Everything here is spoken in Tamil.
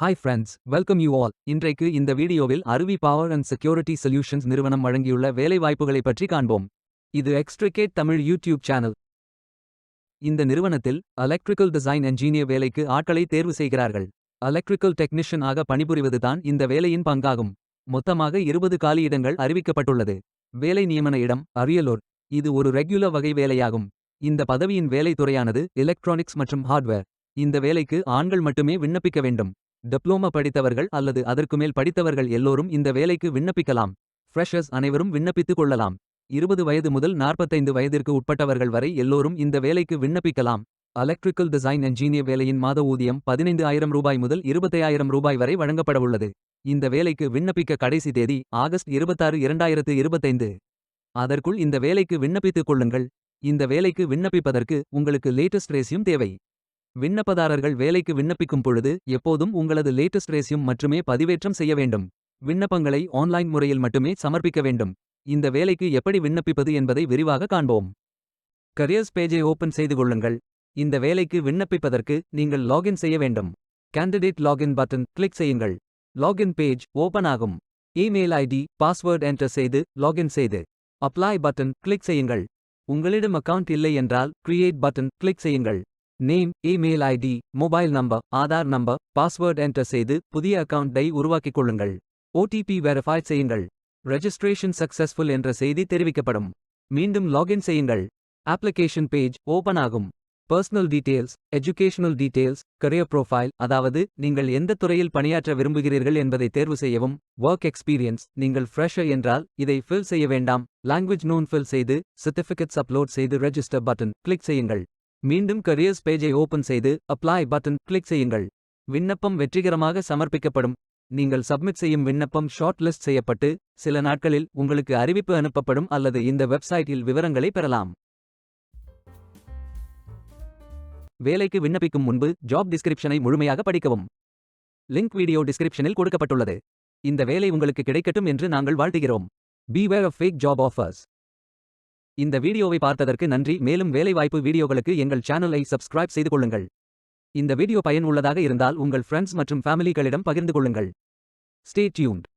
Hi friends, welcome you all. இன்றைக்கு இந்த வீடியோவில் அருவி பவர் அண்ட் செக்யூரிட்டி சொல்யூஷன்ஸ் நிறுவனம் வழங்கியுள்ள வேலைவாய்ப்புகளைப் பற்றி காண்போம். இது எக்ஸ்ட்ரிகேட் தமிழ் யூடியூப் சேனல். இந்த நிறுவனத்தில் எலக்ட்ரிக்கல் டிசைன் என்ஜினியர் வேலைக்கு ஆட்களை தேர்வு செய்கிறார்கள். எலக்ட்ரிக்கல் டெக்னீஷியன் ஆக பணிபுரிவதுதான் இந்த வேலையின் பங்காகும். மொத்தமாக 20 காலியிடங்கள் அறிவிக்கப்பட்டுள்ளது. வேலை நியமன இடம் அரியலூர். இது ஒரு ரெகுலர் வகை வேலையாகும். இந்த பதவியின் வேலை துறையானது எலக்ட்ரானிக்ஸ் மற்றும் ஹார்ட்வேர். இந்த வேலைக்கு ஆண்கள் மட்டுமே விண்ணப்பிக்க வேண்டும். டிப்ளோமா படித்தவர்கள் அல்லது அதற்கு மேல் படித்தவர்கள் எல்லோரும் இந்த வேலைக்கு விண்ணப்பிக்கலாம். ஃப்ரெஷர்ஸ் அனைவரும் விண்ணப்பித்துக் கொள்ளலாம். 20 வயது முதல் 45 வயதிற்கு உட்பட்டவர்கள் வரை எல்லோரும் இந்த வேலைக்கு விண்ணப்பிக்கலாம். எலக்ட்ரிக்கல் டிசைன் என்ஜினியர் வேலையின் மாத ஊதியம் 15,000 ரூபாய் முதல் 25,000 ரூபாய் வரை வழங்கப்படவுள்ளது. இந்த வேலைக்கு விண்ணப்பிக்க கடைசி தேதி ஆகஸ்ட் 26, 2025. அதற்குள் இந்த வேலைக்கு விண்ணப்பித்துக் கொள்ளுங்கள். இந்த வேலைக்கு விண்ணப்பிப்பதற்கு உங்களுக்கு லேட்டஸ்ட் ரெஸ்யூம் தேவை. விண்ணப்பதாரர்கள் வேலைக்கு விண்ணப்பிக்கும் பொழுது எப்போதும் உங்களது லேட்டஸ்ட் ரெஸ்யூம் மட்டுமே பதிவேற்றம் செய்ய வேண்டும். விண்ணப்பங்களை ஆன்லைன் முறையில் மட்டுமே சமர்ப்பிக்க வேண்டும். இந்த வேலைக்கு எப்படி விண்ணப்பிப்பது என்பதை விரிவாக காண்போம். கரியர்ஸ் பேஜை ஓபன் செய்து கொள்ளுங்கள். இந்த வேலைக்கு விண்ணப்பிப்பதற்கு நீங்கள் லாகின் செய்ய வேண்டும். கேண்டிடேட் லாகின் பட்டன் கிளிக் செய்யுங்கள். லாகின் பேஜ் ஓபன் ஆகும். இமெயில் ஐடி பாஸ்வேர்ட் என்டர் செய்து லாகின் செய்து அப்ளை பட்டன் கிளிக் செய்யுங்கள். உங்களிடம் அக்கவுண்ட் இல்லை என்றால் கிரியேட் பட்டன் கிளிக் செய்யுங்கள். Name, email ID, mobile number, Aadhaar number, password enter செய்து புதிய அக்கவுண்டை உருவாக்கிக் கொள்ளுங்கள். ஓடிபி வெரிஃபை செய்யுங்கள். ரெஜிஸ்ட்ரேஷன் சக்சஸ்ஃபுல் என்ற செய்தி தெரிவிக்கப்படும். மீண்டும் லாகின் செய்யுங்கள். அப்ளிகேஷன் பேஜ் ஓபன் ஆகும். Personal details, educational details, career profile, அதாவது நீங்கள் எந்த துறையில் பணியாற்ற விரும்புகிறீர்கள் என்பதை தேர்வு செய்யவும். ஒர்க் எக்ஸ்பீரியன்ஸ், நீங்கள் ஃப்ரெஷர் என்றால் இதை ஃபில் செய்ய வேண்டாம். லாங்குவேஜ் நோன் ஃபில் செய்து சர்டிஃபிகேட்ஸ் அப்லோட் செய்து ரெஜிஸ்டர் பட்டன் கிளிக் செய்யுங்கள். மீண்டும் கரியர்ஸ் பேஜை ஓபன் செய்து அப்ளை பட்டன் கிளிக் செய்யுங்கள். விண்ணப்பம் வெற்றிகரமாக சமர்ப்பிக்கப்படும். நீங்கள் சப்மிட் செய்யும் விண்ணப்பம் ஷார்ட் லிஸ்ட் செய்யப்பட்டு சில நாட்களில் உங்களுக்கு அறிவிப்பு அனுப்பப்படும் அல்லது இந்த வெப்சைட்டில் விவரங்களை பெறலாம். வேலைக்கு விண்ணப்பிக்கும் முன்பு ஜாப் டிஸ்கிரிப்ஷனை முழுமையாக படிக்கவும். லிங்க் வீடியோ டிஸ்கிரிப்ஷனில் கொடுக்கப்பட்டுள்ளது. இந்த வேலை உங்களுக்கு கிடைக்கட்டும் என்று நாங்கள் வாழ்த்துகிறோம். Beware of fake job offers. இந்த வீடியோவை பார்த்ததற்கு நன்றி. மேலும் வேலைவாய்ப்பு வீடியோகளுக்கு எங்கள் சேனலை சப்ஸ்கிரைப் செய்து கொள்ளுங்கள். இந்த வீடியோ பயன் உள்ளதாக இருந்தால் உங்கள் ஃப்ரெண்ட்ஸ் மற்றும் ஃபேமிலிகளிடம் பகிர்ந்து கொள்ளுங்கள். Stay tuned.